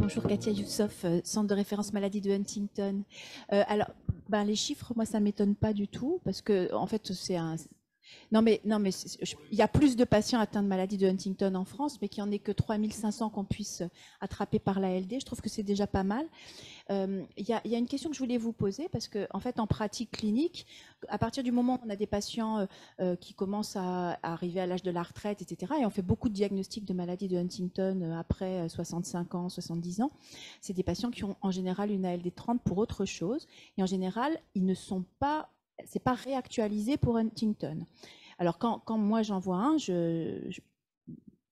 Bonjour Katia Youssof, centre de référence maladie de Huntington. Alors, les chiffres, moi, ça ne m'étonne pas du tout, parce que, en fait, c'est un... Non, mais il y a plus de patients atteints de maladie de Huntington en France, mais qu'il n'y en ait que 3500 qu'on puisse attraper par l'ALD. Je trouve que c'est déjà pas mal. Il y a une question que je voulais vous poser, parce que en fait, en pratique clinique, à partir du moment où on a des patients qui commencent à arriver à l'âge de la retraite, etc., et on fait beaucoup de diagnostics de maladie de Huntington après 65 ans, 70 ans, c'est des patients qui ont en général une ALD 30 pour autre chose, et en général, ils ne sont pas, c'est pas réactualisé pour Huntington. Alors quand moi j'en vois un,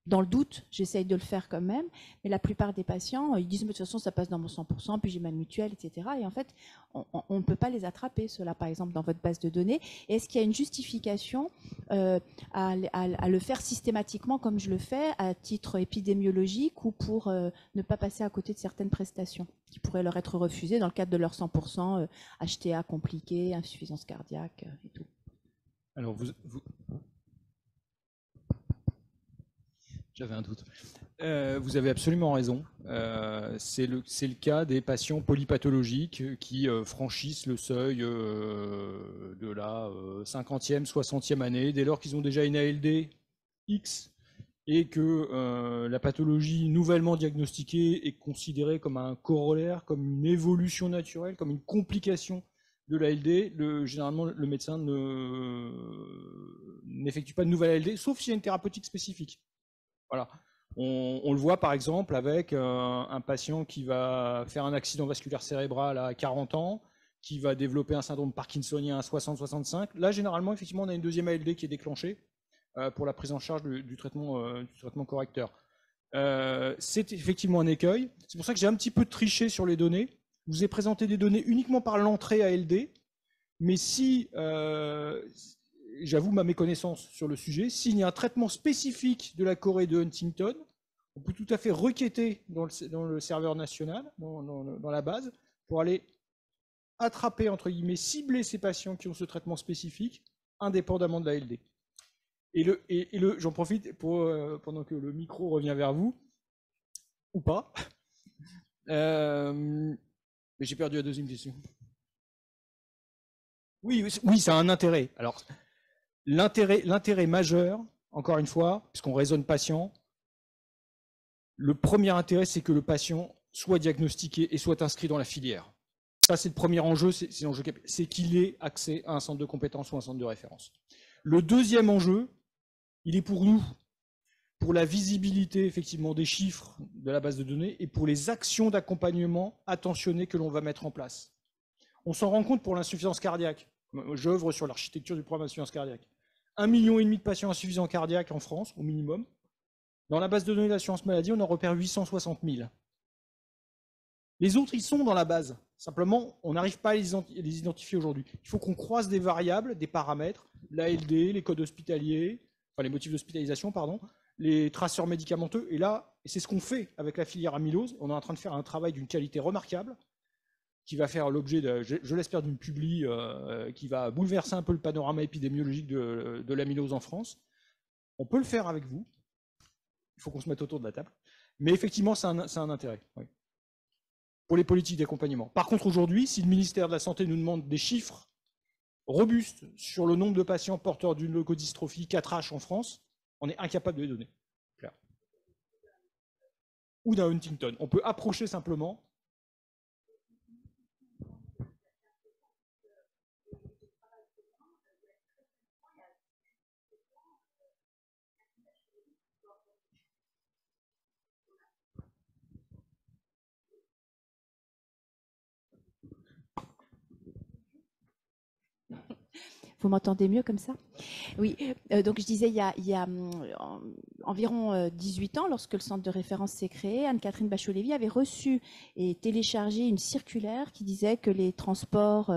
dans le doute, j'essaye de le faire quand même, mais la plupart des patients, ils disent de toute façon ça passe dans mon 100%, puis j'ai ma mutuelle, etc. Et en fait, on ne peut pas les attraper, ceux-là, par exemple, dans votre base de données. Et est-ce qu'il y a une justification à le faire systématiquement comme je le fais, à titre épidémiologique, ou pour ne pas passer à côté de certaines prestations qui pourraient leur être refusées dans le cadre de leur 100%, HTA compliqué, insuffisance cardiaque et tout? Alors, j'avais un doute. Vous avez absolument raison. C'est le cas des patients polypathologiques qui franchissent le seuil de la 50e, 60e année, dès lors qu'ils ont déjà une ALD X et que la pathologie nouvellement diagnostiquée est considérée comme un corollaire, comme une évolution naturelle, comme une complication de l'ALD. Généralement, le médecin n'effectue pas de nouvelle ALD, sauf s'il y a une thérapeutique spécifique. Voilà. On le voit par exemple avec un patient qui va faire un accident vasculaire cérébral à 40 ans, qui va développer un syndrome parkinsonien à 60-65. Là, généralement, effectivement, on a une deuxième ALD qui est déclenchée pour la prise en charge du traitement correcteur. C'est effectivement un écueil. C'est pour ça que j'ai un petit peu triché sur les données. Je vous ai présenté des données uniquement par l'entrée ALD, mais si... j'avoue ma méconnaissance sur le sujet. S'il y a un traitement spécifique de la chorée de Huntington, on peut tout à fait requêter dans le serveur national, dans la base, pour aller attraper, entre guillemets, cibler ces patients qui ont ce traitement spécifique, indépendamment de la LD. J'en profite pendant que le micro revient vers vous, ou pas. Mais j'ai perdu la deuxième question. Oui, ça a un intérêt. Alors, l'intérêt majeur, encore une fois, puisqu'on raisonne patient, le premier intérêt, c'est que le patient soit diagnostiqué et soit inscrit dans la filière. Ça, c'est le premier enjeu, c'est qu'il ait accès à un centre de compétences ou un centre de référence. Le deuxième enjeu, il est pour nous, pour la visibilité effectivement des chiffres de la base de données et pour les actions d'accompagnement attentionnées que l'on va mettre en place. On s'en rend compte pour l'insuffisance cardiaque. J'œuvre sur l'architecture du programme d'insuffisance cardiaque. 1,5 million de patients insuffisants cardiaques en France, au minimum. Dans la base de données d'assurance maladie, on en repère 860 000. Les autres, ils sont dans la base. Simplement, on n'arrive pas à les identifier aujourd'hui. Il faut qu'on croise des variables, des paramètres, l'ALD, les codes hospitaliers, enfin les motifs d'hospitalisation, pardon, les traceurs médicamenteux. Et là, c'est ce qu'on fait avec la filière amylose. On est en train de faire un travail d'une qualité remarquable qui va faire l'objet, je l'espère, d'une publi qui va bouleverser un peu le panorama épidémiologique de l'amylose en France. On peut le faire avec vous. Il faut qu'on se mette autour de la table. Mais effectivement, c'est un intérêt. Oui. Pour les politiques d'accompagnement. Par contre, aujourd'hui, si le ministère de la Santé nous demande des chiffres robustes sur le nombre de patients porteurs d'une leukodystrophie 4H en France, on est incapable de les donner. Claire. Ou d'un Huntington. On peut approcher simplement. Vous m'entendez mieux comme ça? Oui, donc je disais, il y a environ 18 ans, lorsque le centre de référence s'est créé, Anne-Catherine Bachot-Lévy avait reçu et téléchargé une circulaire qui disait que les transports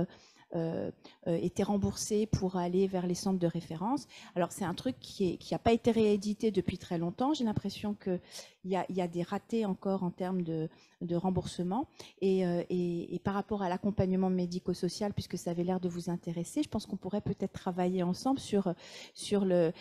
étaient remboursés pour aller vers les centres de référence. Alors c'est un truc qui n'a pas été réédité depuis très longtemps. J'ai l'impression qu'il y a des ratés encore en termes de remboursement. Et par rapport à l'accompagnement médico-social, puisque ça avait l'air de vous intéresser, je pense qu'on pourrait peut-être travailler ensemble sur le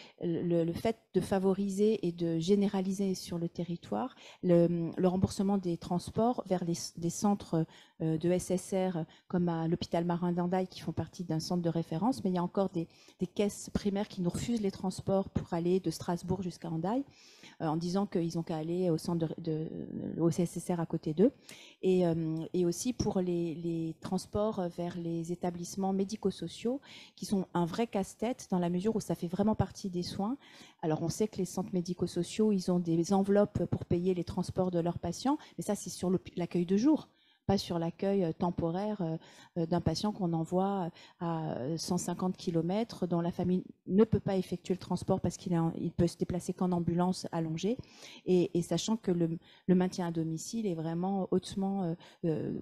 fait de favoriser et de généraliser sur le territoire le remboursement des transports vers des centres de SSR comme à l'hôpital Marin d'Andaille qui font partie d'un centre de référence, mais il y a encore des caisses primaires qui nous refusent les transports pour aller de Strasbourg jusqu'à Andaille en disant qu'ils n'ont qu'à aller au centre au SSR à côté d'eux. Et aussi pour les transports vers les établissements médico-sociaux qui sont un vrai casse-tête dans la mesure où ça fait vraiment partie des soins. Alors on sait que les centres médico-sociaux, ils ont des enveloppes pour payer les transports de leurs patients, mais ça c'est sur l'accueil de jour, pas sur l'accueil temporaire d'un patient qu'on envoie à 150 km, dont la famille ne peut pas effectuer le transport parce qu'il peut se déplacer qu'en ambulance allongée, et sachant que le maintien à domicile est vraiment hautement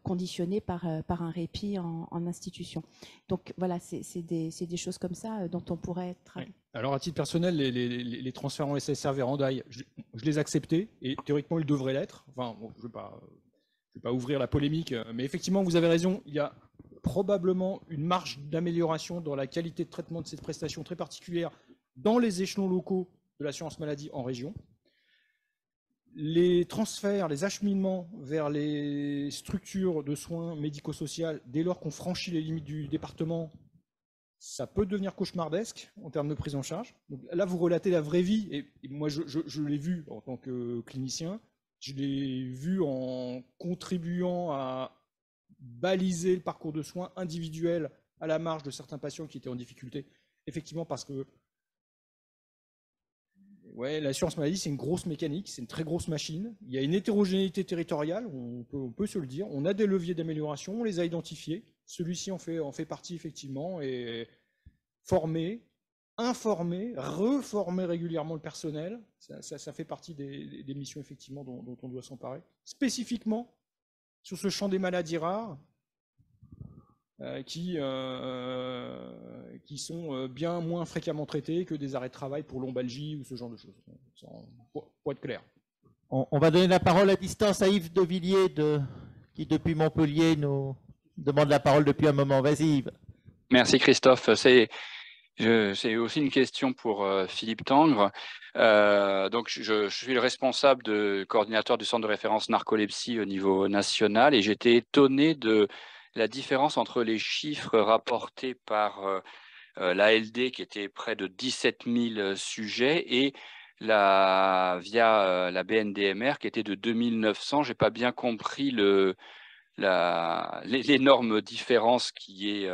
conditionné par un répit en institution. Donc voilà, c'est des choses comme ça dont on pourrait travailler. Oui. Alors à titre personnel, les transferts en SSR vers Hendaye, je les acceptais, et théoriquement ils devraient l'être. Enfin, bon, je ne vais pas ouvrir la polémique, mais effectivement, vous avez raison, il y a probablement une marge d'amélioration dans la qualité de traitement de cette prestation très particulière dans les échelons locaux de l'assurance maladie en région. Les transferts, les acheminements vers les structures de soins médico-sociales, dès lors qu'on franchit les limites du département, ça peut devenir cauchemardesque en termes de prise en charge. Donc là, vous relatez la vraie vie, et moi, je l'ai vu en tant que clinicien. Je l'ai vu en contribuant à baliser le parcours de soins individuel à la marge de certains patients qui étaient en difficulté. Effectivement, parce que ouais, l'assurance maladie, c'est une grosse mécanique, c'est une très grosse machine. Il y a une hétérogénéité territoriale, on peut se le dire. On a des leviers d'amélioration, on les a identifiés. Celui-ci en fait partie, effectivement, et former, informer, reformer régulièrement le personnel, ça fait partie des missions effectivement dont on doit s'emparer. Spécifiquement sur ce champ des maladies rares qui sont bien moins fréquemment traités que des arrêts de travail pour lombalgie ou ce genre de choses, pour être clair. On va donner la parole à distance à Yves de Villiers qui depuis Montpellier nous demande la parole depuis un moment. Vas-y Yves. Merci Christophe. C'est aussi une question pour Philippe Tangre. Donc, je suis le responsable coordinateur du centre de référence narcolepsie au niveau national, et j'étais étonné de la différence entre les chiffres rapportés par l'ALD, qui était près de 17 000 sujets, et via la BNDMR, qui était de 2 900. Je n'ai pas bien compris l'énorme différence qui est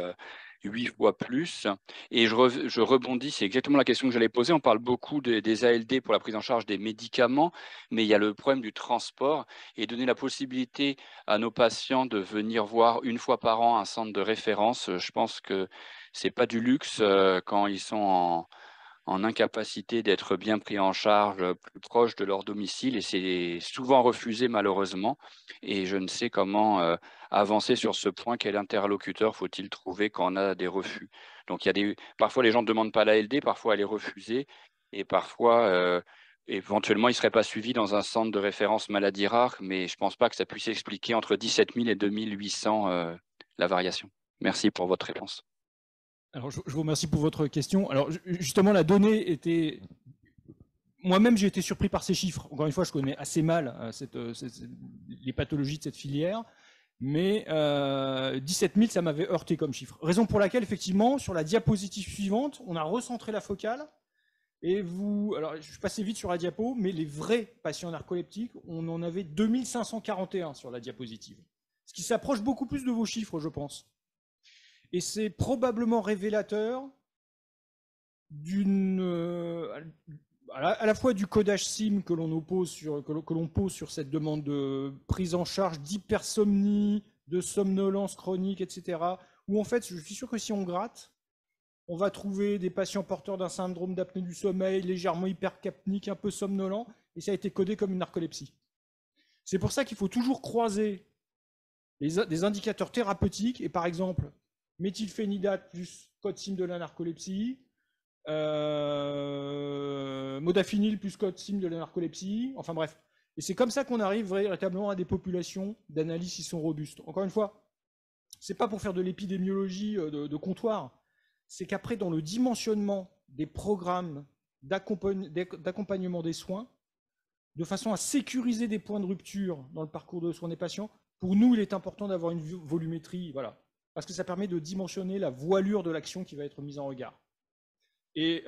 8 fois plus. Et je rebondis, c'est exactement la question que j'allais poser. On parle beaucoup des ALD pour la prise en charge des médicaments, mais il y a le problème du transport, et donner la possibilité à nos patients de venir voir une fois par an un centre de référence. Je pense que c'est pas du luxe quand ils sont en incapacité d'être bien pris en charge plus proche de leur domicile, et c'est souvent refusé malheureusement. Et je ne sais comment avancer sur ce point. Quel interlocuteur faut-il trouver quand on a des refus? Donc parfois les gens ne demandent pas l'ALD, parfois elle est refusée, et parfois éventuellement ils ne seraient pas suivis dans un centre de référence maladie rare, mais je ne pense pas que ça puisse expliquer entre 17 000 et 2 800 la variation. Merci pour votre réponse. Alors, je vous remercie pour votre question. Alors, justement, la donnée était... Moi-même, j'ai été surpris par ces chiffres. Encore une fois, je connais assez mal les pathologies de cette filière, mais 17 000, ça m'avait heurté comme chiffre. Raison pour laquelle, effectivement, sur la diapositive suivante, on a recentré la focale. Et alors, je suis passé vite sur la diapo, mais les vrais patients narcoleptiques, on en avait 2541 sur la diapositive. Ce qui s'approche beaucoup plus de vos chiffres, je pense. Et c'est probablement révélateur à la fois du codage SIM que l'on pose sur cette demande de prise en charge d'hypersomnie, de somnolence chronique, etc. Où en fait, je suis sûr que si on gratte, on va trouver des patients porteurs d'un syndrome d'apnée du sommeil, légèrement hypercapnique, un peu somnolent, et ça a été codé comme une narcolepsie. C'est pour ça qu'il faut toujours croiser des indicateurs thérapeutiques, et par exemple, méthylphénidate plus code SIM de la narcolepsie, modafinil plus code SIM de la narcolepsie, enfin bref, Et c'est comme ça qu'on arrive véritablement à des populations d'analyse qui sont robustes. Encore une fois, c'est pas pour faire de l'épidémiologie de comptoir, c'est qu'après, dans le dimensionnement des programmes d'accompagnement des soins, de façon à sécuriser des points de rupture dans le parcours de soins des patients, pour nous, il est important d'avoir une volumétrie, voilà, parce que ça permet de dimensionner la voilure de l'action qui va être mise en regard. Et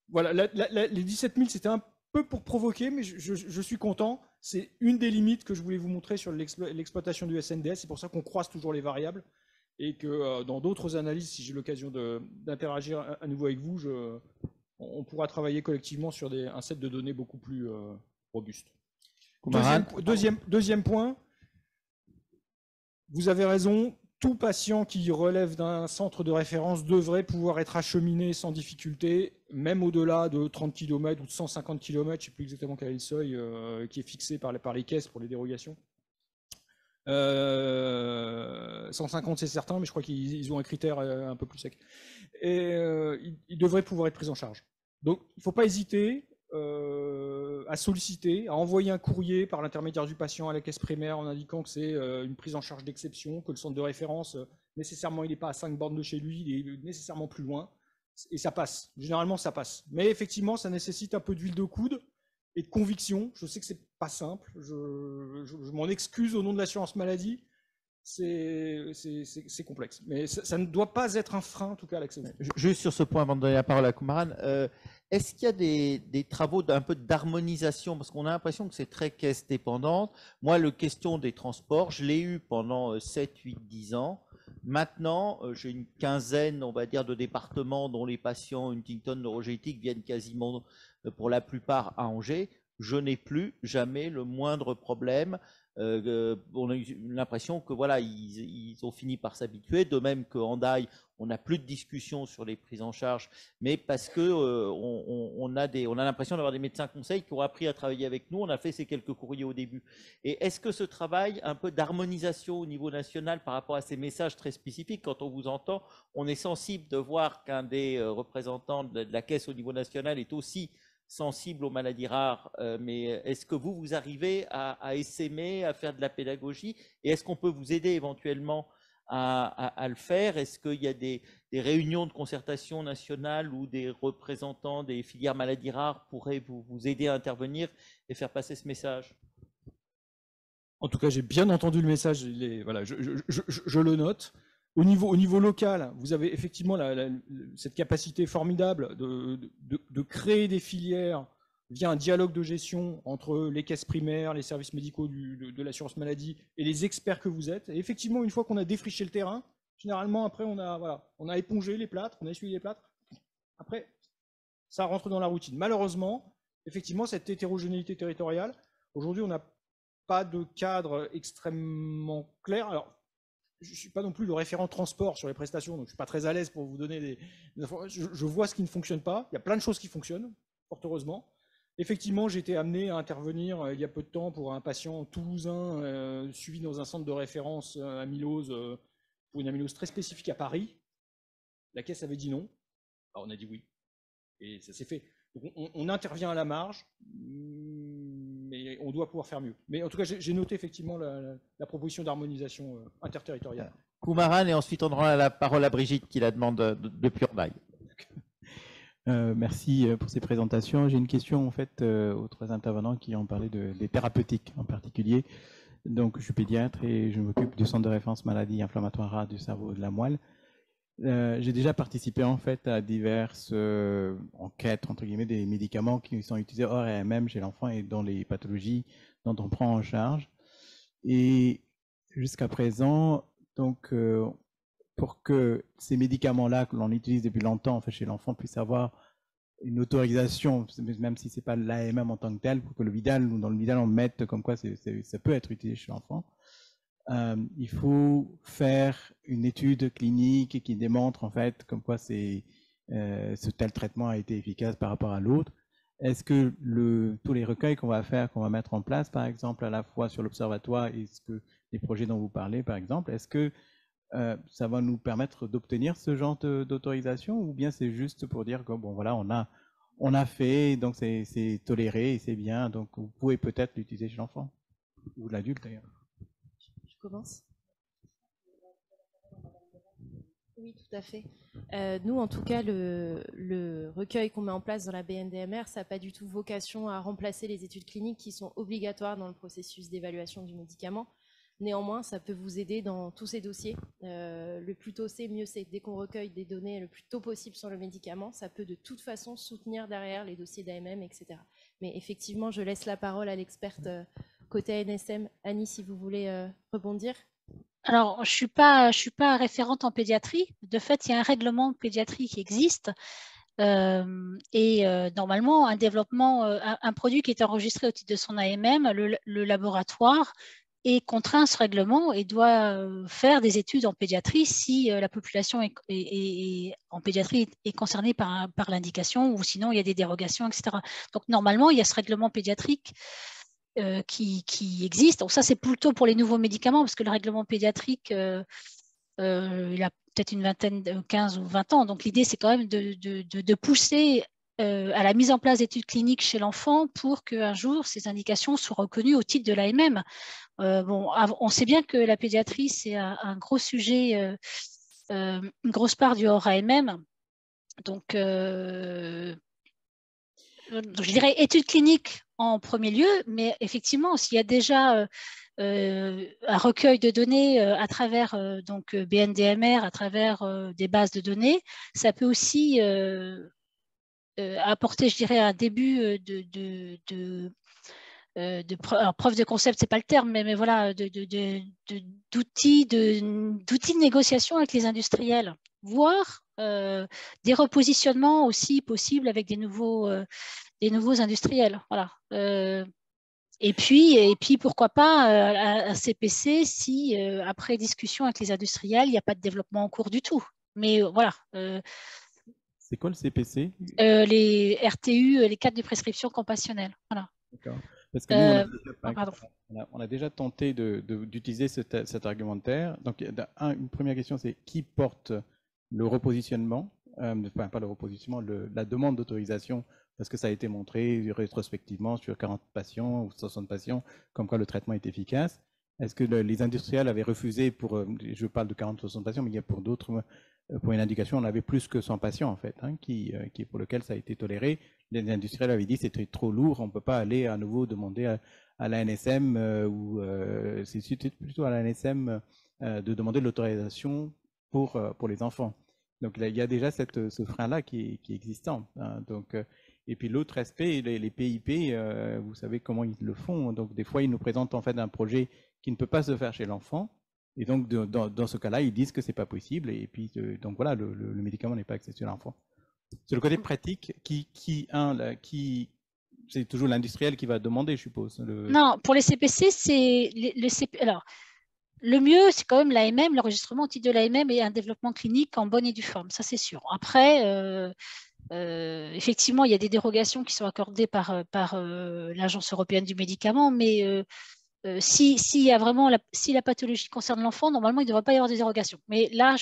voilà, les 17 000, c'était un peu pour provoquer, mais je suis content. C'est une des limites que je voulais vous montrer sur l'exploitation du SNDS. C'est pour ça qu'on croise toujours les variables et que dans d'autres analyses, si j'ai l'occasion d'interagir à nouveau avec vous, on pourra travailler collectivement sur un set de données beaucoup plus robuste. Deuxième point, vous avez raison, tout patient qui relève d'un centre de référence devrait pouvoir être acheminé sans difficulté, même au-delà de 30 km ou de 150 km, je ne sais plus exactement quel est le seuil qui est fixé par les caisses pour les dérogations. 150 c'est certain, mais je crois qu'ils ont un critère un peu plus sec. Et ils devraient pouvoir être pris en charge. Donc il ne faut pas hésiter à solliciter, à envoyer un courrier par l'intermédiaire du patient à la caisse primaire en indiquant que c'est une prise en charge d'exception, que le centre de référence, nécessairement, il n'est pas à 5 bornes de chez lui, il est nécessairement plus loin, et ça passe. Généralement, ça passe. Mais effectivement, ça nécessite un peu d'huile de coude et de conviction. Je sais que c'est pas simple, je m'en excuse au nom de l'assurance maladie, c'est complexe. Mais ça ne doit pas être un frein, en tout cas, à l'accès. Juste sur ce point, avant de donner la parole à Kumaran, est-ce qu'il y a des travaux d'un peu d'harmonisation? Parce qu'on a l'impression que c'est très caisse dépendante. Moi, la question des transports, je l'ai eu pendant 7, 8, 10 ans. Maintenant, j'ai une quinzaine, on va dire, de départements dont les patients Huntington neurogénétique viennent quasiment pour la plupart à Angers. Je n'ai plus jamais le moindre problème. On a eu l'impression que voilà, ils ont fini par s'habituer, de même que Hendaye, on n'a plus de discussion sur les prises en charge, mais parce que on a l'impression d'avoir des médecins conseils qui ont appris à travailler avec nous. On a fait ces quelques courriers au début. Et est-ce que ce travail, un peu d'harmonisation au niveau national par rapport à ces messages très spécifiques, quand on vous entend, on est sensible de voir qu'un des représentants de la caisse au niveau national est aussi sensible aux maladies rares, mais est-ce que vous arrivez à essaimer, à faire de la pédagogie, et est-ce qu'on peut vous aider éventuellement à le faire? Est-ce qu'il y a des réunions de concertation nationale où des représentants des filières maladies rares pourraient vous aider à intervenir et faire passer ce message? En tout cas, j'ai bien entendu le message, voilà, je le note. Au niveau local, vous avez effectivement cette capacité formidable de créer des filières via un dialogue de gestion entre les caisses primaires, les services médicaux de l'assurance maladie et les experts que vous êtes. Et effectivement, une fois qu'on a défriché le terrain, généralement, après, on a épongé les plâtres, on a essuyé les plâtres. Après, ça rentre dans la routine. Malheureusement, effectivement, cette hétérogénéité territoriale, aujourd'hui, on n'a pas de cadre extrêmement clair. Alors, je ne suis pas non plus le référent transport sur les prestations, donc je ne suis pas très à l'aise pour vous donner des informations. Je vois ce qui ne fonctionne pas. Il y a plein de choses qui fonctionnent, fort heureusement. Effectivement, j'ai été amené à intervenir il y a peu de temps pour un patient toulousain suivi dans un centre de référence amylose, pour une amylose très spécifique à Paris. La caisse avait dit non. Alors on a dit oui. Et ça s'est fait. Donc on intervient à la marge, mais on doit pouvoir faire mieux. Mais en tout cas, j'ai noté effectivement la proposition d'harmonisation interterritoriale. Kumaran, et ensuite on donnera la parole à Brigitte qui la demande depuis Hendaye. Merci pour ces présentations. J'ai une question en fait aux trois intervenants qui ont parlé des thérapeutiques en particulier. Donc je suis pédiatre et je m'occupe du centre de référence maladies inflammatoires rares du cerveau et de la moelle. J'ai déjà participé en fait à diverses enquêtes entre guillemets des médicaments qui sont utilisés hors AMM chez l'enfant et dans les pathologies dont on prend en charge. Et jusqu'à présent, donc pour que ces médicaments-là que l'on utilise depuis longtemps en fait, chez l'enfant puissent avoir une autorisation, même si c'est pas l'AMM en tant que tel, pour que le Vidal ou dans le Vidal on mette comme quoi ça peut être utilisé chez l'enfant. Il faut faire une étude clinique qui démontre en fait comme quoi ce tel traitement a été efficace par rapport à l'autre. Est-ce que tous les recueils qu'on va mettre en place, par exemple, à la fois sur l'observatoire et les projets dont vous parlez, par exemple, est-ce que ça va nous permettre d'obtenir ce genre d'autorisation, ou bien c'est juste pour dire que bon voilà, on a fait, donc c'est toléré et c'est bien, donc vous pouvez peut-être l'utiliser chez l'enfant, ou l'adulte d'ailleurs. Je commence. Oui, tout à fait. Nous, en tout cas, le recueil qu'on met en place dans la BNDMR, ça n'a pas du tout vocation à remplacer les études cliniques qui sont obligatoires dans le processus d'évaluation du médicament. Néanmoins, ça peut vous aider dans tous ces dossiers. Le plus tôt c'est, mieux c'est. Dès qu'on recueille des données le plus tôt possible sur le médicament, ça peut de toute façon soutenir derrière les dossiers d'AMM, etc. Mais effectivement, je laisse la parole à l'experte côté ANSM. Annie, si vous voulez rebondir. Alors, je suis pas référente en pédiatrie. De fait, il y a un règlement de pédiatrie qui existe. Normalement, un développement, un produit qui est enregistré au titre de son AMM, le laboratoire est contraint à ce règlement et doit faire des études en pédiatrie si la population en pédiatrie est concernée par l'indication, ou sinon il y a des dérogations, etc. Donc, normalement, il y a ce règlement pédiatrique qui existe. Donc ça, c'est plutôt pour les nouveaux médicaments, parce que le règlement pédiatrique, il a peut-être une vingtaine, 15 ou 20 ans. Donc l'idée, c'est quand même de pousser à la mise en place d'études cliniques chez l'enfant pour qu'un jour, ces indications soient reconnues au titre de l'AMM. On sait bien que la pédiatrie, c'est un gros sujet, une grosse part du hors AMM. Donc, je dirais études cliniques en premier lieu, mais effectivement, s'il y a déjà un recueil de données à travers BNDMR, à travers des bases de données, ça peut aussi apporter, je dirais, un début alors, preuve de concept, c'est pas le terme, mais voilà, d'outils de négociation avec les industriels, voire des repositionnements aussi possibles avec des nouveaux industriels. Voilà. Et puis, pourquoi pas un CPC si, après discussion avec les industriels, il n'y a pas de développement en cours du tout. Mais voilà. C'est quoi le CPC? Les RTU, les cadres de prescription compassionnelle. Voilà. D'accord. Parce que nous, on a déjà tenté d'utiliser cet argumentaire. Donc, une première question, c'est qui porte le repositionnement, enfin pas le repositionnement, la demande d'autorisation, parce que ça a été montré rétrospectivement sur 40 patients ou 60 patients, comme quoi le traitement est efficace. Est-ce que les industriels avaient refusé pour, je parle de 40-60 patients, mais il y a pour d'autres, pour une indication, on avait plus que 100 patients en fait, pour lequel ça a été toléré. Les industriels avaient dit que c'était trop lourd, on ne peut pas aller à nouveau demander à l'ANSM ou c'est plutôt à l'ANSM de demander l'autorisation pour les enfants. Donc là, il y a déjà ce frein-là qui est existant. Donc, et puis l'autre aspect, les PIP, vous savez comment ils le font. Donc des fois, ils nous présentent en fait un projet qui ne peut pas se faire chez l'enfant. Et donc dans ce cas-là, ils disent que c'est pas possible. Et puis donc voilà, le médicament n'est pas accessible à l'enfant. C'est le côté pratique c'est toujours l'industriel qui va demander, je suppose. Non, pour les CPC, alors, le mieux, c'est quand même l'AMM, l'enregistrement au titre de l'AMM et un développement clinique en bonne et due forme, ça c'est sûr. Après, effectivement, il y a des dérogations qui sont accordées par l'Agence européenne du médicament, mais si la pathologie concerne l'enfant, normalement, il ne devrait pas y avoir de dérogation. Mais là,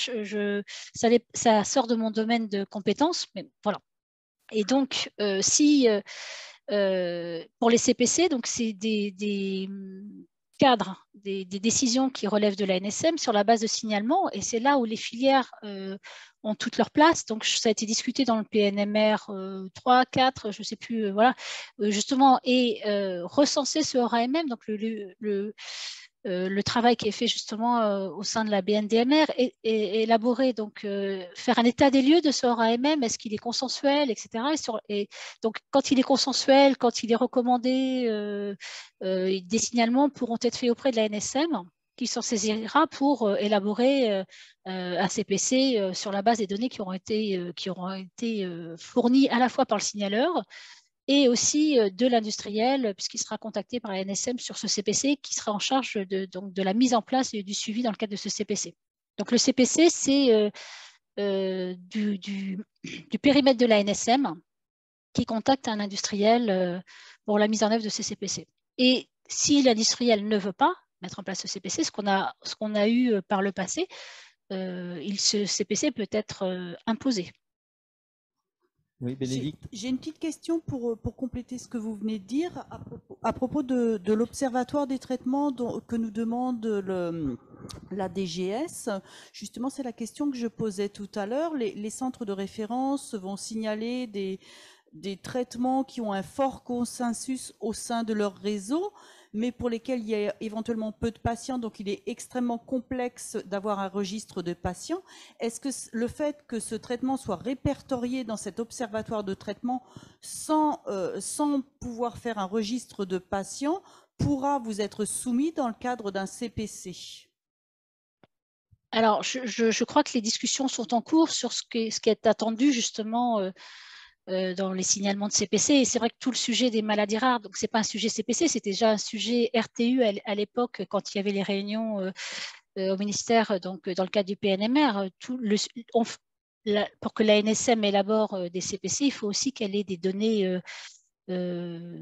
ça sort de mon domaine de compétences, mais voilà. Et donc, pour les CPC, donc c'est des cadres, des décisions qui relèvent de la NSM sur la base de signalement, et c'est là où les filières ont toute leur place. Donc, ça a été discuté dans le PNMR 3, 4, je ne sais plus, voilà, justement, et recenser ce hors AMM, donc le travail qui est fait justement au sein de la BNDMR est élaboré, donc faire un état des lieux de ce hors AMM, est-ce qu'il est consensuel, etc. Et donc quand il est consensuel, quand il est recommandé, des signalements pourront être faits auprès de la NSM qui s'en saisira pour élaborer un CPC sur la base des données qui auront été fournies à la fois par le signaleur et aussi de l'industriel, puisqu'il sera contacté par la NSM sur ce CPC, qui sera en charge de la mise en place et du suivi dans le cadre de ce CPC. Donc le CPC, c'est du périmètre de la NSM qui contacte un industriel pour la mise en œuvre de ces CPC. Et si l'industriel ne veut pas mettre en place ce CPC, ce qu'on a eu par le passé, ce CPC peut être imposé. Oui, Bénédicte. J'ai une petite question pour compléter ce que vous venez de dire à propos de l'observatoire des traitements que nous demande la DGS. Justement, c'est la question que je posais tout à l'heure. Les centres de référence vont signaler des traitements qui ont un fort consensus au sein de leur réseau, mais pour lesquels il y a éventuellement peu de patients, donc il est extrêmement complexe d'avoir un registre de patients. Est-ce que le fait que ce traitement soit répertorié dans cet observatoire de traitement sans pouvoir faire un registre de patients pourra vous être soumis dans le cadre d'un CPC? Alors, je crois que les discussions sont en cours sur ce qui est attendu justement dans les signalements de CPC. Et c'est vrai que tout le sujet des maladies rares, donc ce n'est pas un sujet CPC, c'était déjà un sujet RTU à l'époque, quand il y avait les réunions au ministère, donc dans le cadre du PNMR. Pour que l'ANSM élabore des CPC, il faut aussi qu'elle ait des données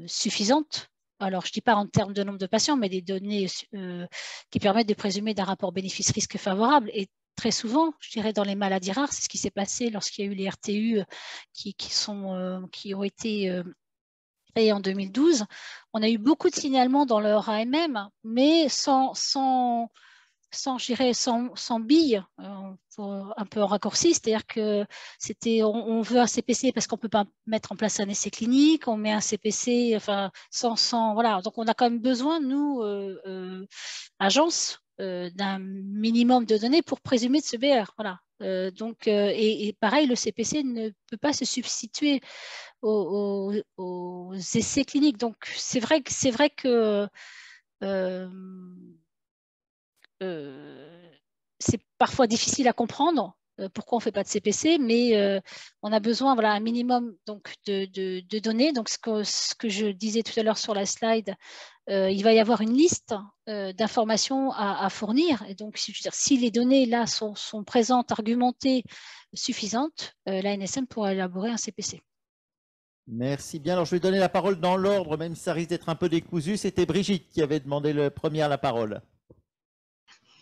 suffisantes. Alors, je ne dis pas en termes de nombre de patients, mais des données qui permettent de présumer d'un rapport bénéfice-risque favorable. Et très souvent, je dirais dans les maladies rares, c'est ce qui s'est passé lorsqu'il y a eu les RTU qui ont été créés en 2012. On a eu beaucoup de signalements dans leur AMM, mais sans billes, un peu en raccourci, c'est-à-dire que on veut un CPC parce qu'on ne peut pas mettre en place un essai clinique, on met un CPC, enfin, voilà. Donc, on a quand même besoin, nous, agence, d'un minimum de données pour présumer de ce BR. Voilà. Et pareil, le CPC ne peut pas se substituer aux essais cliniques. Donc, c'est vrai que c'est parfois difficile à comprendre pourquoi on ne fait pas de CPC, mais on a besoin, voilà, un minimum donc, de données. Donc, ce que je disais tout à l'heure sur la slide, il va y avoir une liste d'informations à fournir. Et donc, si les données là sont présentes, argumentées, suffisantes, l'ANSM pourra élaborer un CPC. Merci bien. Alors, je vais donner la parole dans l'ordre, même si ça risque d'être un peu décousu. C'était Brigitte qui avait demandé le premier la parole.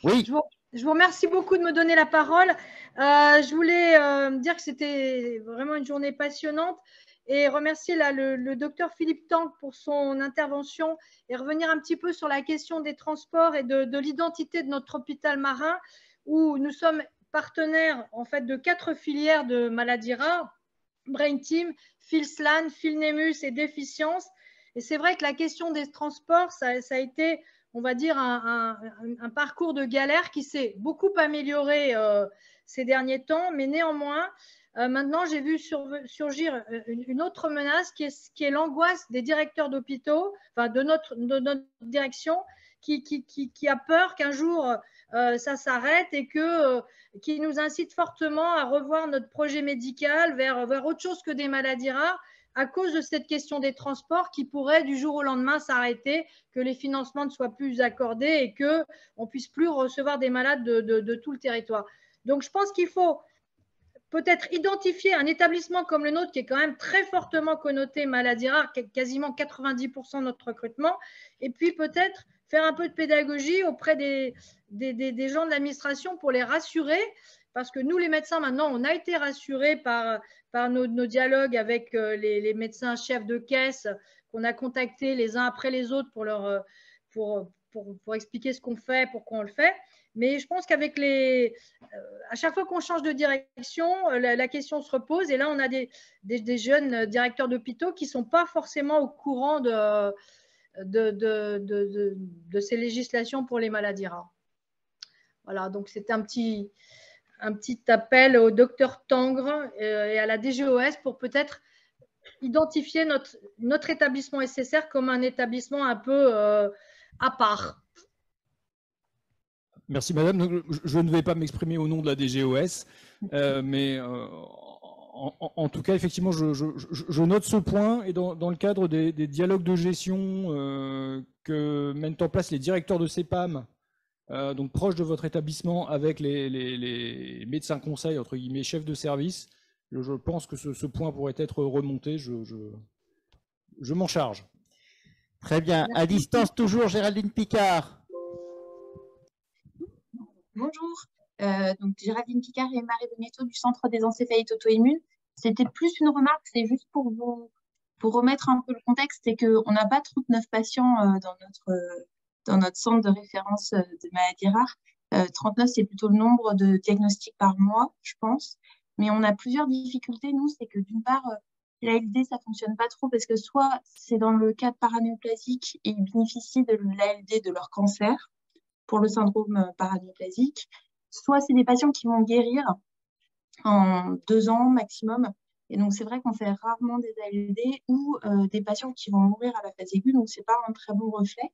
Oui. Je vous remercie beaucoup de me donner la parole. Je voulais dire que c'était vraiment une journée passionnante et remercier là, le docteur Philippe Tank pour son intervention et revenir un petit peu sur la question des transports et de l'identité de notre hôpital marin où nous sommes partenaires en fait de 4 filières de maladies rares, Brain Team, Philslan, Philnemus et Déficience. Et c'est vrai que la question des transports, ça a été, on va dire, un parcours de galère qui s'est beaucoup amélioré ces derniers temps, mais néanmoins, maintenant, j'ai vu surgir une autre menace qui est l'angoisse des directeurs d'hôpitaux, enfin de notre direction, qui a peur qu'un jour ça s'arrête et qui nous incite fortement à revoir notre projet médical vers autre chose que des maladies rares à cause de cette question des transports qui pourrait du jour au lendemain s'arrêter, que les financements ne soient plus accordés et qu'on ne puisse plus recevoir des malades de tout le territoire. Donc, je pense qu'il faut peut-être identifier un établissement comme le nôtre qui est quand même très fortement connoté maladies rares, quasiment 90% de notre recrutement, et puis peut-être faire un peu de pédagogie auprès des gens de l'administration pour les rassurer, parce que nous, les médecins, maintenant, on a été rassurés par nos dialogues avec les médecins chefs de caisse qu'on a contactés les uns après les autres pour expliquer ce qu'on fait, pourquoi on le fait. Mais je pense qu'avec à chaque fois qu'on change de direction, la question se repose. Et là, on a des jeunes directeurs d'hôpitaux qui ne sont pas forcément au courant de ces législations pour les maladies rares. Voilà, donc c'est un petit appel au docteur Tangre et à la DGOS pour peut-être identifier notre établissement SSR comme un établissement un peu à part. Merci madame. Je ne vais pas m'exprimer au nom de la DGOS, mais en tout cas, effectivement, je note ce point et dans le cadre des dialogues de gestion que mènent en place les directeurs de CEPAM, donc proches de votre établissement, avec les médecins conseils, entre guillemets, chefs de service, je pense que ce point pourrait être remonté. Je m'en charge. Très bien. À distance, toujours, Géraldine Picard. Bonjour, donc Géraldine Picard et Marie Bonetto du Centre des encéphalites auto-immunes. C'était plus une remarque, c'est juste pour vous remettre un peu le contexte, c'est qu'on n'a pas 39 patients dans notre centre de référence de maladies rares. 39, c'est plutôt le nombre de diagnostics par mois, je pense. Mais on a plusieurs difficultés, nous, c'est que d'une part, l'ALD, ça ne fonctionne pas trop parce que soit c'est dans le cadre paranéoplasique et ils bénéficient de l'ALD de leur cancer pour le syndrome paranéoplasique, soit c'est des patients qui vont guérir en 2 ans maximum. Et donc, c'est vrai qu'on fait rarement des ALD ou des patients qui vont mourir à la phase aiguë, donc ce n'est pas un très bon reflet.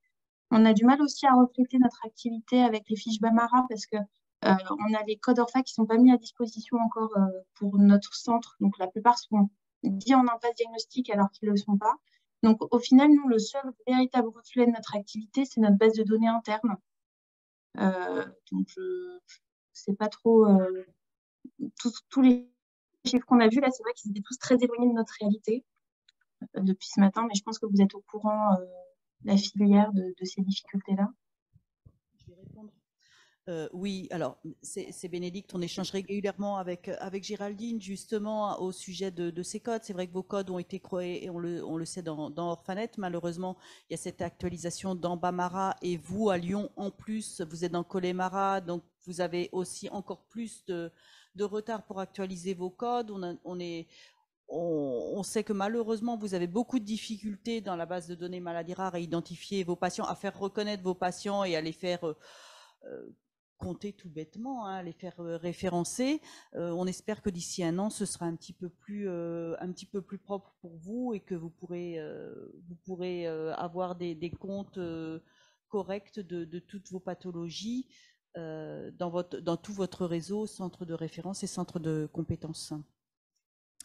On a du mal aussi à refléter notre activité avec les fiches BAMARA parce que on a les codes ORFA qui ne sont pas mis à disposition encore pour notre centre. Donc, la plupart sont dits en impasse diagnostique alors qu'ils ne le sont pas. Donc, au final, nous, le seul véritable reflet de notre activité, c'est notre base de données interne. Donc, je ne sais pas trop... tous les chiffres qu'on a vus, là, c'est vrai qu'ils étaient tous très éloignés de notre réalité depuis ce matin, mais je pense que vous êtes au courant la filière de ces difficultés-là. Je vais répondre. Oui, alors c'est Bénédicte, on échange régulièrement avec Géraldine justement au sujet de ces codes. C'est vrai que vos codes ont été créés, et on le sait dans Orphanet. Malheureusement, il y a cette actualisation dans BAMARA et vous à Lyon en plus, vous êtes dans Connemara, donc vous avez aussi encore plus de retard pour actualiser vos codes. On sait que malheureusement, vous avez beaucoup de difficultés dans la base de données maladies rares à identifier vos patients, à faire reconnaître vos patients et à les faire compter tout bêtement, hein, les faire référencer. On espère que d'ici 1 an, ce sera un petit peu plus propre pour vous et que vous pourrez avoir des comptes corrects de toutes vos pathologies dans tout votre réseau, centre de référence et centre de compétences.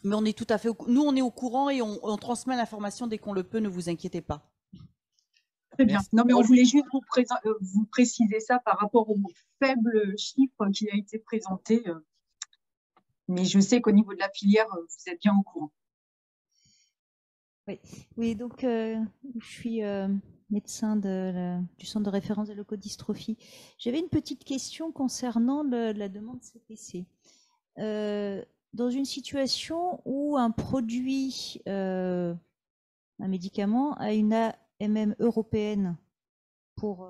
Mais on est tout à fait, nous on est au courant et on transmet l'information dès qu'on le peut, ne vous inquiétez pas. Très bien. Non, mais on voulait juste vous préciser ça par rapport au faible chiffre qui a été présenté. Mais je sais qu'au niveau de la filière, vous êtes bien au courant. Oui, donc je suis médecin du centre de référence de leucodystrophie. J'avais une petite question concernant la demande CPC. Dans une situation où un produit, un médicament, a une AMM européenne pour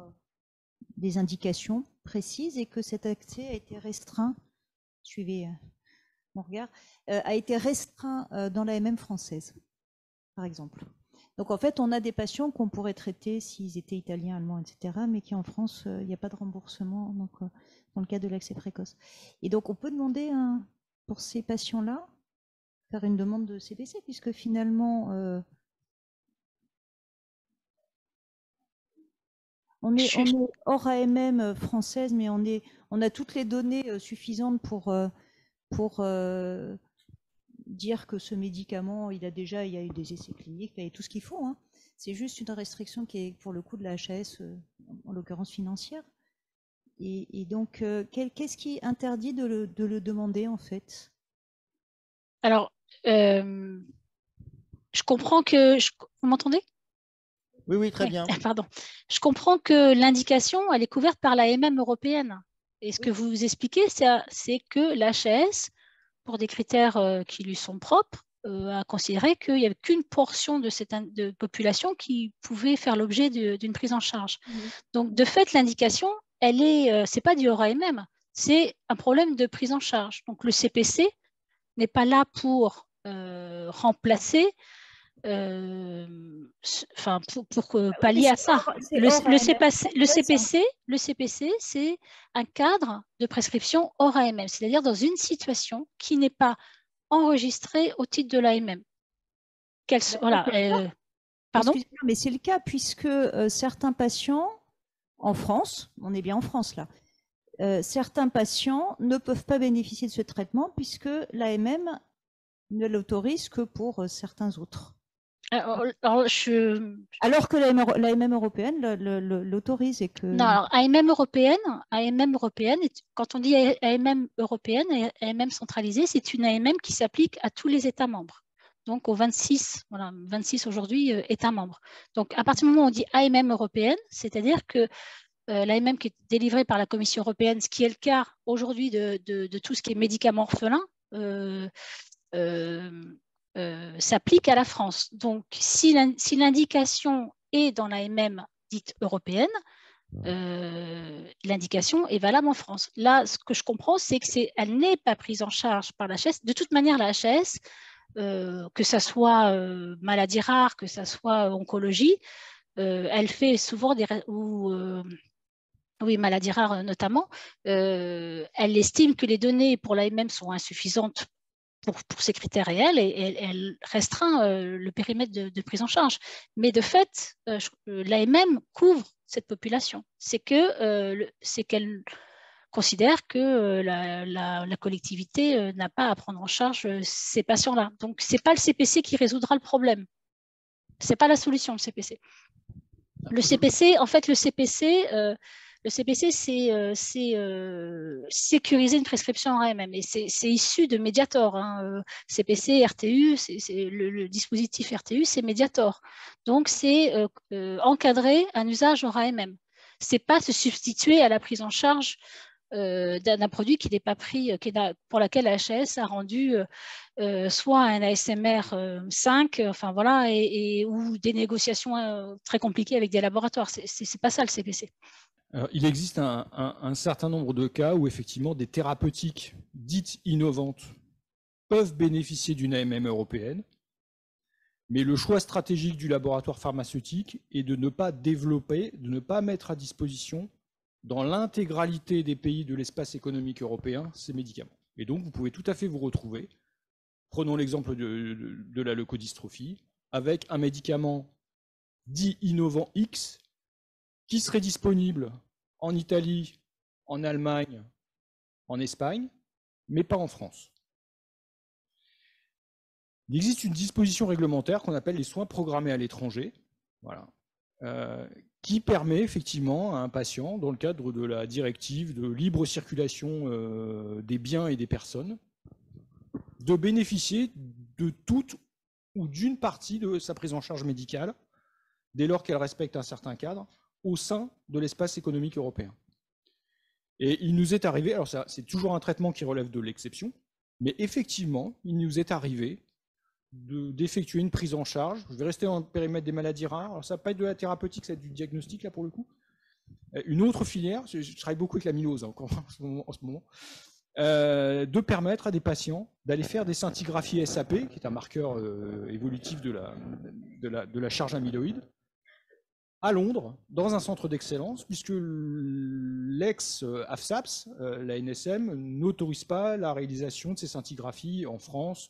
des indications précises et que cet accès a été restreint, suivez mon regard, a été restreint dans l'AMM française, par exemple. Donc en fait, on a des patients qu'on pourrait traiter s'ils étaient italiens, allemands, etc., mais qui en France, il n'y a pas de remboursement donc, dans le cas de l'accès précoce. Et donc on peut demander pour ces patients-là, faire une demande de CPC, puisque finalement, on est hors AMM française, mais on a toutes les données suffisantes pour dire que ce médicament, il y a eu des essais cliniques, il y a tout ce qu'il faut. Hein. C'est juste une restriction qui est pour le coup de la HAS, en l'occurrence financière. Et donc, qu'est-ce qui interdit de le demander en fait? Alors, je comprends que... Vous m'entendez? Oui, très bien. Pardon. Je comprends que l'indication, elle est couverte par l'AMM européenne. Et ce que vous expliquez, c'est que l'HAS, pour des critères qui lui sont propres, a considéré qu'il n'y avait qu'une portion de cette population qui pouvait faire l'objet d'une prise en charge. Donc, de fait, l'indication, c'est pas du hors AMM, c'est un problème de prise en charge. Donc, le CPC n'est pas là pour remplacer, pour pallier à ça. Le CPC, c'est un cadre de prescription hors AMM, c'est-à-dire dans une situation qui n'est pas enregistrée au titre de l'AMM. Pardon ? Mais c'est le cas puisque certains patients en France, on est bien en France là, certains patients ne peuvent pas bénéficier de ce traitement puisque l'AMM ne l'autorise que pour certains autres. Alors que l'AMM européenne l'autorise et que... Non, alors AMM européenne, quand on dit AMM européenne, AMM centralisée, c'est une AMM qui s'applique à tous les États membres. Donc aux 26 aujourd'hui États membres. Donc à partir du moment où on dit AMM européenne, c'est-à-dire que l'AMM qui est délivrée par la Commission européenne, ce qui est le cas aujourd'hui de tout ce qui est médicaments orphelins, s'applique à la France. Donc, si l'indication est dans l'AMM dite européenne, l'indication est valable en France. Là, ce que je comprends, c'est qu'elle n'est pas prise en charge par la HAS. De toute manière, la HAS, que ça soit maladie rare, que ça soit oncologie, elle fait souvent oui, maladie rare notamment, elle estime que les données pour l'AMM sont insuffisantes pour ces critères réels et elle restreint le périmètre de prise en charge. Mais de fait, l'AMM couvre cette population. C'est qu'elle considère que la collectivité n'a pas à prendre en charge ces patients-là. Donc, ce n'est pas le CPC qui résoudra le problème. Ce n'est pas la solution, le CPC. Le CPC, en fait, le CPC, c'est sécuriser une prescription en AMM. Et c'est issu de Mediator. Hein. CPC, RTU, le dispositif RTU, c'est Mediator. Donc, c'est encadrer un usage en AMM. Ce n'est pas se substituer à la prise en charge d'un produit qui n'est pas pris, pour laquelle la HAS a rendu soit un ASMR 5, enfin voilà, ou des négociations très compliquées avec des laboratoires. C'est pas ça le CPC. Alors, il existe un certain nombre de cas où effectivement des thérapeutiques dites innovantes peuvent bénéficier d'une AMM européenne, mais le choix stratégique du laboratoire pharmaceutique est de ne pas développer, de ne pas mettre à disposition dans l'intégralité des pays de l'espace économique européen ces médicaments. Et donc vous pouvez tout à fait vous retrouver, prenons l'exemple de la leukodystrophie, avec un médicament dit innovant X qui serait disponible en Italie, en Allemagne, en Espagne, mais pas en France. Il existe une disposition réglementaire qu'on appelle les soins programmés à l'étranger, voilà, qui permet effectivement à un patient, dans le cadre de la directive de libre circulation des biens et des personnes, de bénéficier de toute ou d'une partie de sa prise en charge médicale, dès lors qu'elle respecte un certain cadre, au sein de l'espace économique européen. Et il nous est arrivé, alors c'est toujours un traitement qui relève de l'exception, mais effectivement, il nous est arrivé d'effectuer une prise en charge. Je vais rester dans le périmètre des maladies rares. Alors ça ne va pas être de la thérapeutique, ça va être du diagnostic là pour le coup. Une autre filière, je travaille beaucoup avec l'amylose encore en ce moment, de permettre à des patients d'aller faire des scintigraphies SAP, qui est un marqueur évolutif de la charge amyloïde, à Londres, dans un centre d'excellence, puisque l'ex-AFSAPS, la NSM, n'autorise pas la réalisation de ces scintigraphies en France,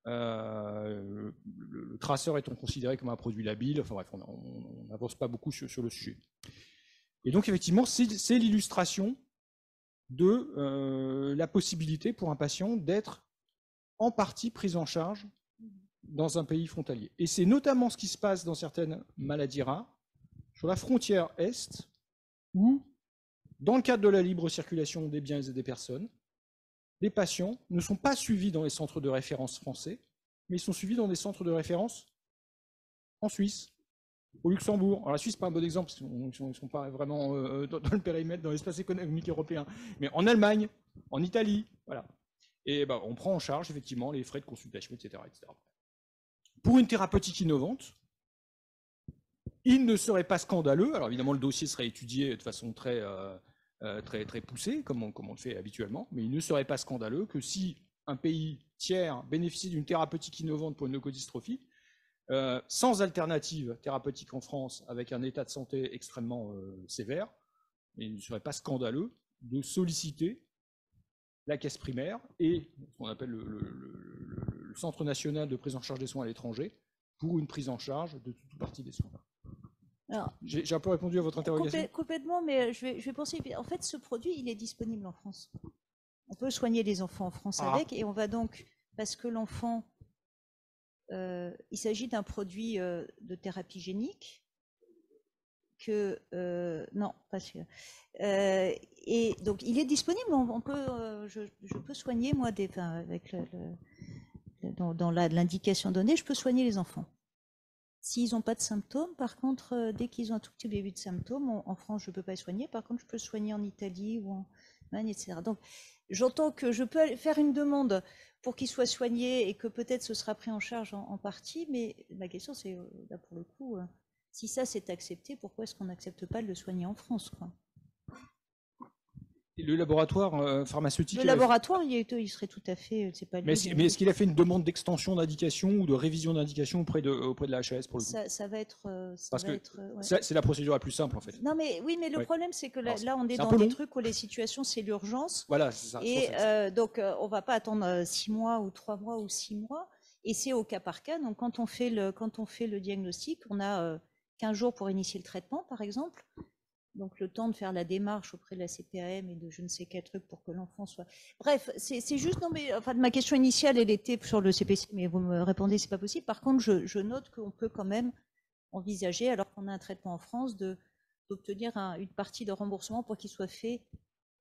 le traceur étant considéré comme un produit labile. Enfin bref, on n'avance pas beaucoup sur le sujet. Et donc effectivement, c'est l'illustration de la possibilité pour un patient d'être en partie pris en charge dans un pays frontalier. Et c'est notamment ce qui se passe dans certaines maladies rares, sur la frontière Est, où, dans le cadre de la libre circulation des biens et des personnes, les patients ne sont pas suivis dans les centres de référence français, mais ils sont suivis dans des centres de référence en Suisse, au Luxembourg. Alors la Suisse, pas un bon exemple, parce qu'ils ne sont pas vraiment dans le périmètre, dans l'espace économique européen, mais en Allemagne, en Italie, voilà. Et ben, on prend en charge effectivement les frais de consultation, etc., etc. Pour une thérapeutique innovante, il ne serait pas scandaleux, alors évidemment le dossier serait étudié de façon très poussée, comme on le fait habituellement, mais il ne serait pas scandaleux que si un pays tiers bénéficie d'une thérapeutique innovante pour une leukodystrophie, sans alternative thérapeutique en France, avec un état de santé extrêmement sévère, il ne serait pas scandaleux de solliciter la caisse primaire et ce qu'on appelle le Centre national de prise en charge des soins à l'étranger pour une prise en charge de toute partie des soins. J'ai un peu répondu à votre interrogation. Complètement, mais je vais poursuivre. En fait, ce produit, il est disponible en France. On peut soigner les enfants en France avec, et on va donc, parce que l'enfant, il s'agit d'un produit de thérapie génique, non, parce que, et donc il est disponible. On peut, je peux soigner moi avec dans l'indication donnée, je peux soigner les enfants. S'ils n'ont pas de symptômes, par contre, dès qu'ils ont un tout petit début de symptômes, en France, je ne peux pas les soigner. Par contre, je peux soigner en Italie ou etc. Donc, j'entends que je peux faire une demande pour qu'il soit soigné et que peut-être ce sera pris en charge en partie, mais ma question c'est, là pour le coup, si ça c'est accepté, pourquoi est-ce qu'on n'accepte pas de le soigner en France, quoi? Et le laboratoire pharmaceutique. Le laboratoire, il serait tout à fait. C'est pas lui, mais est-ce qu'il a fait une demande d'extension d'indication ou de révision d'indication auprès de la HAS pour le coup? Ça va être. Parce que ouais. c'est la procédure la plus simple en fait. Non, mais oui, mais le Ouais. problème, c'est que là, Alors, on est c'est un dans peu des long. trucs où les situations, c'est l'urgence. Voilà, c'est ça. Et donc, on va pas attendre 6 mois ou 3 mois ou 6 mois. Et c'est au cas par cas. Donc, quand on fait le diagnostic, on a 15 jours pour initier le traitement, par exemple. Donc, le temps de faire la démarche auprès de la CPAM et de je ne sais quel truc pour que l'enfant soit. Bref, c'est juste. Non, mais enfin, ma question initiale, elle était sur le CPC, mais vous me répondez, c'est pas possible. Par contre, je note qu'on peut quand même envisager, alors qu'on a un traitement en France, d'obtenir une partie de remboursement pour qu'il soit fait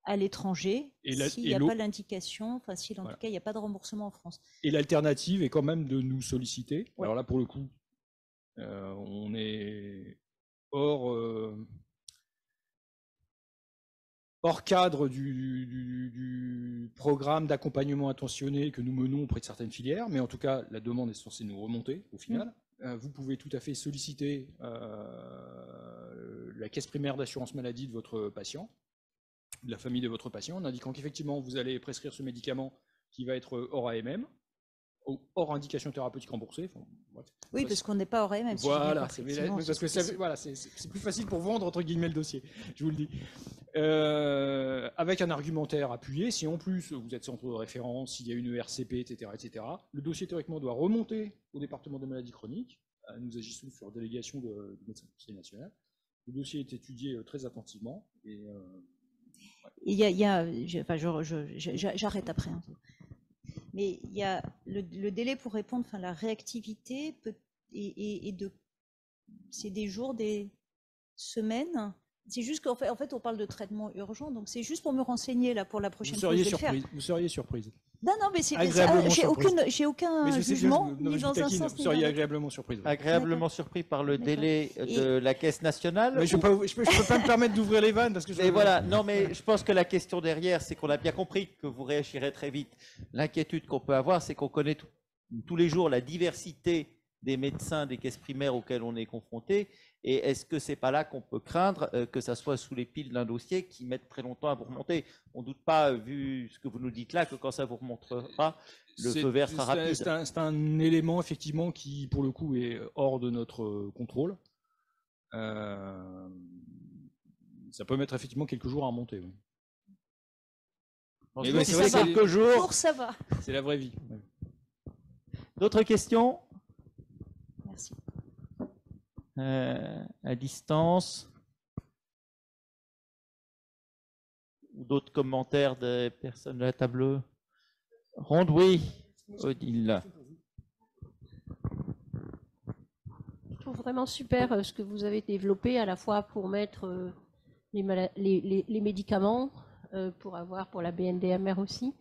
à l'étranger, s'il n'y a pas l'indication, enfin, si en tout cas, il n'y a pas de remboursement en France. Et l'alternative est quand même de nous solliciter. Ouais. Alors là, pour le coup, on est hors cadre du programme d'accompagnement attentionné que nous menons auprès de certaines filières, mais en tout cas, la demande est censée nous remonter au final. Vous pouvez tout à fait solliciter la caisse primaire d'assurance maladie de votre patient, de la famille de votre patient, en indiquant qu'effectivement, vous allez prescrire ce médicament qui va être hors AMM, hors indication thérapeutique remboursée. Enfin, oui, parce qu'on n'est pas hors AMM. Voilà, c'est plus facile pour vendre, entre guillemets, le dossier, je vous le dis. Avec un argumentaire appuyé, si en plus vous êtes centre de référence, s'il y a une ERCP, etc., le dossier théoriquement doit remonter au département des maladies chroniques. Nous agissons sur délégation du médecin conseil national. Le dossier est étudié très attentivement. Et, j'arrête après. Hein. Mais il y a le délai pour répondre, enfin la réactivité c'est des jours, des semaines. C'est juste qu'en fait, on parle de traitement urgent, donc c'est juste pour me renseigner là pour la prochaine fois. Vous seriez surprise. Non, mais c'est j'ai aucun jugement ni dans un sens. Vous seriez agréablement surprise. Agréablement surpris par le délai de la caisse nationale. Mais je peux pas me permettre d'ouvrir les vannes parce que. Et voilà. Non, mais je pense que la question derrière, c'est qu'on a bien compris que vous réagirez très vite. L'inquiétude qu'on peut avoir, c'est qu'on connaît tous les jours la diversité des médecins des caisses primaires auxquels on est confronté. Et est-ce que c'est pas là qu'on peut craindre que ça soit sous les piles d'un dossier qui mette très longtemps à vous remonter? On ne doute pas, vu ce que vous nous dites là, que quand ça vous remontera, le feu vert sera rapide. C'est un élément effectivement qui, pour le coup, est hors de notre contrôle. Ça peut mettre effectivement quelques jours à remonter. Oui. Mais c'est vrai, quelques jours. Ça va. C'est la vraie vie. Ouais. D'autres questions? Merci. À distance, ou d'autres commentaires des personnes de la table ronde? Oui, Odile. Je trouve vraiment super ce que vous avez développé, à la fois pour mettre les médicaments, pour la BNDMR aussi.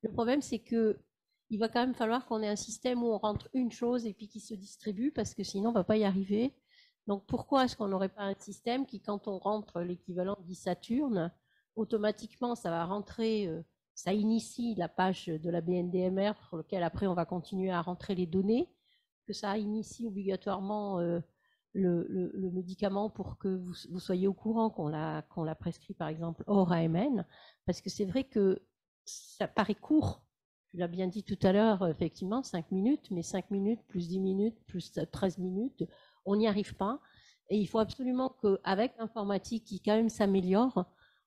Le problème, c'est que il va quand même falloir qu'on ait un système où on rentre une chose et puis qui se distribue, parce que sinon on ne va pas y arriver. Donc pourquoi est-ce qu'on n'aurait pas un système qui, quand on rentre l'équivalent d'e-Saturne, automatiquement ça va rentrer, ça initie la page de la BNDMR sur laquelle après on va continuer à rentrer les données, que ça initie obligatoirement le médicament pour que vous soyez au courant qu'on l'a prescrit par exemple hors AMN, parce que c'est vrai que ça paraît court. Tu l'as bien dit tout à l'heure, effectivement, 5 minutes, mais 5 minutes plus 10 minutes plus 13 minutes, on n'y arrive pas. Et il faut absolument qu'avec l'informatique qui quand même s'améliore,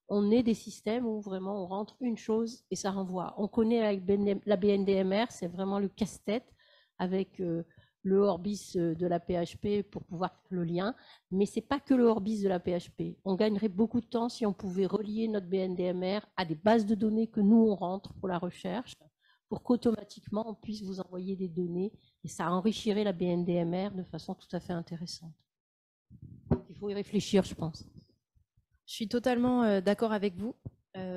on ait des systèmes où vraiment on rentre une chose et ça renvoie. On connaît avec la BNDMR, c'est vraiment le casse-tête avec le Orbis de la PHP pour pouvoir faire le lien, mais c'est pas que le Orbis de la PHP. On gagnerait beaucoup de temps si on pouvait relier notre BNDMR à des bases de données que nous on rentre pour la recherche, pour qu'automatiquement on puisse vous envoyer des données et ça enrichirait la BNDMR de façon tout à fait intéressante. Il faut y réfléchir, je pense. Je suis totalement d'accord avec vous.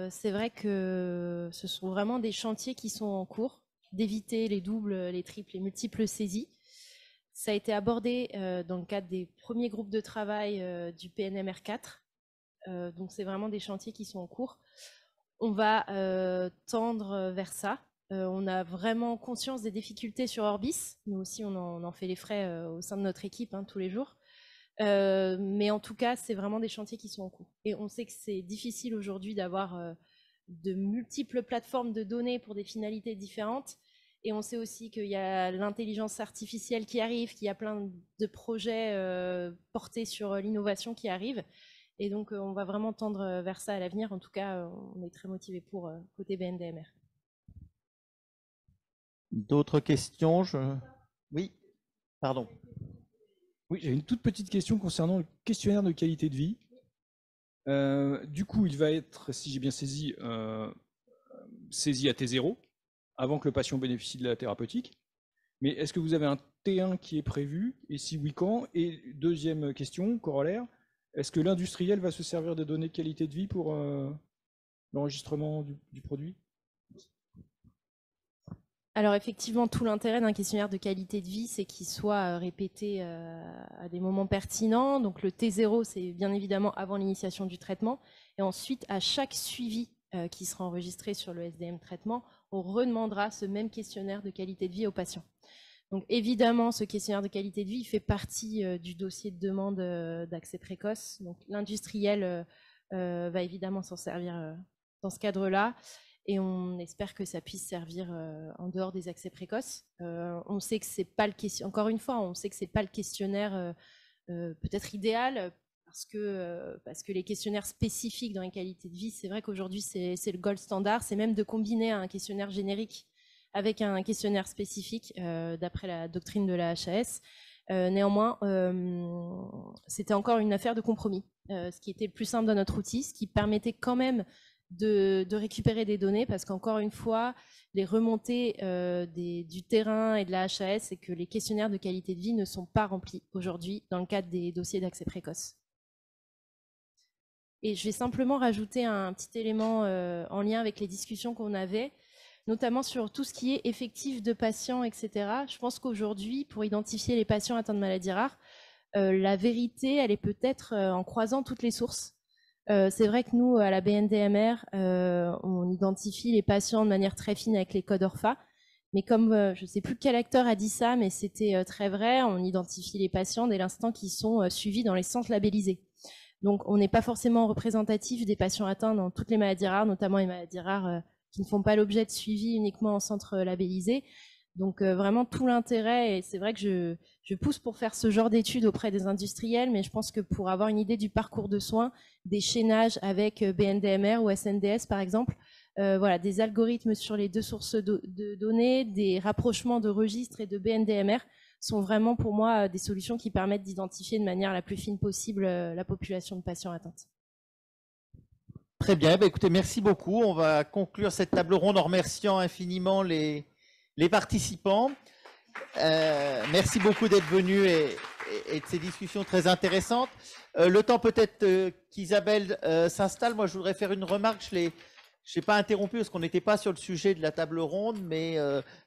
C'est vrai que ce sont vraiment des chantiers qui sont en cours, d'éviter les doubles, les triples, les multiples saisies. Ça a été abordé dans le cadre des premiers groupes de travail du PNMR 4. Donc c'est vraiment des chantiers qui sont en cours. On va tendre vers ça. On a vraiment conscience des difficultés sur Orbis. Nous aussi, on en fait les frais au sein de notre équipe tous les jours. Mais en tout cas, c'est vraiment des chantiers qui sont en cours. Et on sait que c'est difficile aujourd'hui d'avoir de multiples plateformes de données pour des finalités différentes. Et on sait aussi qu'il y a l'intelligence artificielle qui arrive, qu'il y a plein de projets portés sur l'innovation qui arrivent. Et donc, on va vraiment tendre vers ça à l'avenir. En tout cas, on est très motivés pour côté BNDMR. D'autres questions? Oui, pardon. Oui, j'ai une toute petite question concernant le questionnaire de qualité de vie. Du coup, il va être, si j'ai bien saisi, saisi à T0, avant que le patient bénéficie de la thérapeutique. Mais est-ce que vous avez un T1 qui est prévu? Et si oui, quand? Et deuxième question, corollaire, est-ce que l'industriel va se servir des données de qualité de vie pour l'enregistrement du produit? Alors effectivement, tout l'intérêt d'un questionnaire de qualité de vie, c'est qu'il soit répété à des moments pertinents. Donc le T0, c'est bien évidemment avant l'initiation du traitement. Et ensuite, à chaque suivi qui sera enregistré sur le SDM traitement, on redemandera ce même questionnaire de qualité de vie au patient. Donc évidemment, ce questionnaire de qualité de vie fait partie du dossier de demande d'accès précoce. Donc l'industriel va évidemment s'en servir dans ce cadre-là. Et on espère que ça puisse servir en dehors des accès précoces. On sait que c'est pas le questionnaire. Encore une fois, on sait que c'est pas le questionnaire peut-être idéal parce que les questionnaires spécifiques dans les qualités de vie, c'est vrai qu'aujourd'hui c'est le gold standard. C'est même de combiner un questionnaire générique avec un questionnaire spécifique d'après la doctrine de la HAS. Néanmoins, c'était encore une affaire de compromis. Ce qui était le plus simple dans notre outil, ce qui permettait quand même de récupérer des données, parce qu'encore une fois, les remontées du terrain et de la HAS, c'est que les questionnaires de qualité de vie ne sont pas remplis aujourd'hui dans le cadre des dossiers d'accès précoce. Et je vais simplement rajouter un petit élément en lien avec les discussions qu'on avait, notamment sur tout ce qui est effectif de patients, etc. Je pense qu'aujourd'hui, pour identifier les patients atteints de maladies rares, la vérité, elle est peut-être en croisant toutes les sources. C'est vrai que nous, à la BNDMR, on identifie les patients de manière très fine avec les codes ORFA. Mais comme, je ne sais plus quel acteur a dit ça, mais c'était très vrai, on identifie les patients dès l'instant qu'ils sont suivis dans les centres labellisés. Donc, on n'est pas forcément représentatif des patients atteints dans toutes les maladies rares, notamment les maladies rares qui ne font pas l'objet de suivi uniquement en centre labellisé. Donc, vraiment, tout l'intérêt, et c'est vrai que je pousse pour faire ce genre d'études auprès des industriels, mais je pense que pour avoir une idée du parcours de soins, des chaînages avec BNDMR ou SNDS par exemple, voilà, des algorithmes sur les deux sources de données, des rapprochements de registres et de BNDMR sont vraiment pour moi des solutions qui permettent d'identifier de manière la plus fine possible la population de patients atteints. Très bien, écoutez, merci beaucoup. On va conclure cette table ronde en remerciant infiniment les participants. Merci beaucoup d'être venus et de ces discussions très intéressantes. Le temps peut-être qu'Isabelle s'installe. Moi, je voudrais faire une remarque. Je n'ai pas interrompu parce qu'on n'était pas sur le sujet de la table ronde, mais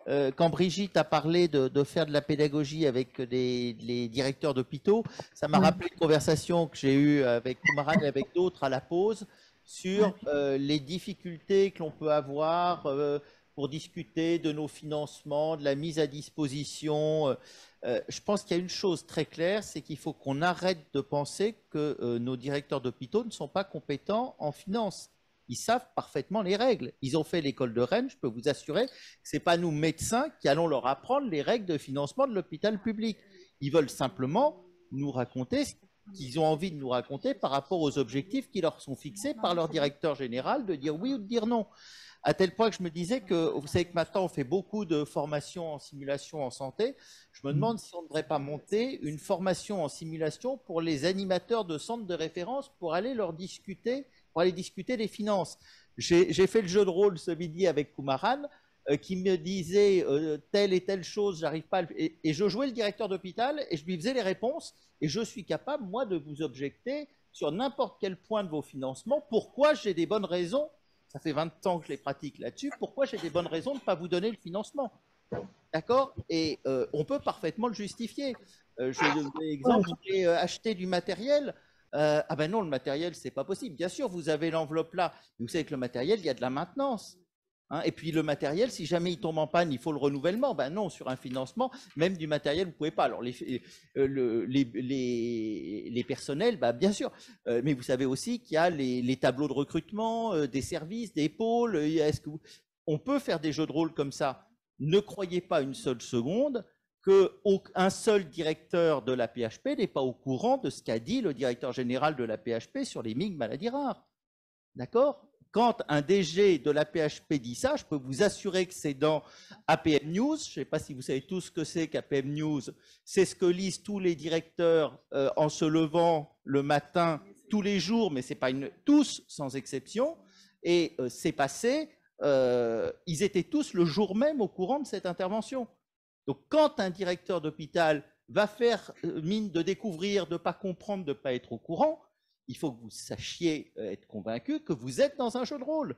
quand Brigitte a parlé de faire de la pédagogie avec les directeurs d'hôpitaux, ça m'a rappelé une conversation que j'ai eue avec Kumaran et avec d'autres à la pause sur les difficultés que l'on peut avoir pour discuter de nos financements, de la mise à disposition. Je pense qu'il y a une chose très claire, c'est qu'il faut qu'on arrête de penser que nos directeurs d'hôpitaux ne sont pas compétents en finance. Ils savent parfaitement les règles. Ils ont fait l'école de Rennes, je peux vous assurer que ce n'est pas nous médecins qui allons leur apprendre les règles de financement de l'hôpital public. Ils veulent simplement nous raconter ce qu'ils ont envie de nous raconter par rapport aux objectifs qui leur sont fixés par leur directeur général, de dire oui ou de dire non. À tel point que je me disais que, vous savez que maintenant on fait beaucoup de formations en simulation en santé, je me demande si on ne devrait pas monter une formation en simulation pour les animateurs de centres de référence pour aller discuter des finances. J'ai fait le jeu de rôle ce midi avec Kumaran qui me disait telle et telle chose, j'arrive pas et je jouais le directeur d'hôpital et je lui faisais les réponses et je suis capable, moi, de vous objecter sur n'importe quel point de vos financements, pourquoi j'ai des bonnes raisons. Ça fait 20 ans que je les pratique là-dessus. Pourquoi j'ai des bonnes raisons de ne pas vous donner le financement? D'accord? Et on peut parfaitement le justifier. Je donne l'exemple, j'ai acheté du matériel. Ah ben non, le matériel, c'est pas possible. Bien sûr, vous avez l'enveloppe là, mais vous savez que le matériel, il y a de la maintenance. Hein. Et puis le matériel, si jamais il tombe en panne, il faut le renouvellement. Ben non, sur un financement, même du matériel, vous ne pouvez pas. Alors les personnels, ben bien sûr. Mais vous savez aussi qu'il y a les tableaux de recrutement, des services, des pôles. On peut faire des jeux de rôle comme ça. Ne croyez pas une seule seconde qu'un seul directeur de la PHP n'est pas au courant de ce qu'a dit le directeur général de la PHP sur les MIG maladies rares. D'accord? Quand un DG de la PHP dit ça, je peux vous assurer que c'est dans APM News. Je ne sais pas si vous savez tout ce que c'est qu'APM News. C'est ce que lisent tous les directeurs en se levant le matin, tous les jours, mais c'est pas tous sans exception. Et c'est passé, ils étaient tous le jour même au courant de cette intervention. Donc, quand un directeur d'hôpital va faire mine de découvrir, de ne pas comprendre, de ne pas être au courant, il faut que vous sachiez être convaincu que vous êtes dans un jeu de rôle.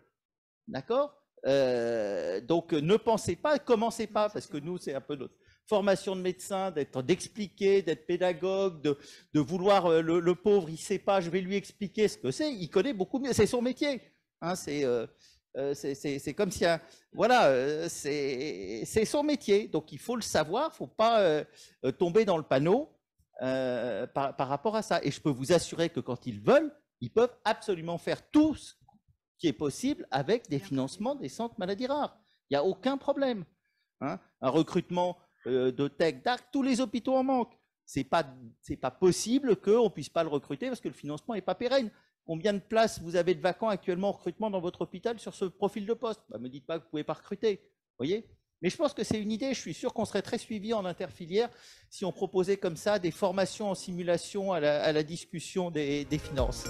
D'accord? Donc, ne pensez pas, commencez pas, parce que nous, c'est un peu notre formation de médecin, d'expliquer, d'être pédagogue, de vouloir, le pauvre, il ne sait pas, je vais lui expliquer ce que c'est, il connaît beaucoup mieux, c'est son métier. Hein, c'est comme si, voilà, c'est son métier, donc il faut le savoir, il ne faut pas tomber dans le panneau par rapport à ça. Et je peux vous assurer que quand ils veulent, ils peuvent absolument faire tout ce qui est possible avec des financements des centres maladies rares. Il n'y a aucun problème. Hein. Un recrutement de tech, d'arc, tous les hôpitaux en manquent. C'est pas possible qu'on ne puisse pas le recruter parce que le financement n'est pas pérenne. Combien de places vous avez de vacants actuellement en recrutement dans votre hôpital sur ce profil de poste? Me dites pas que vous ne pouvez pas recruter. Voyez? Mais je pense que c'est une idée. Je suis sûr qu'on serait très suivi en interfilière si on proposait comme ça des formations en simulation à la discussion des finances.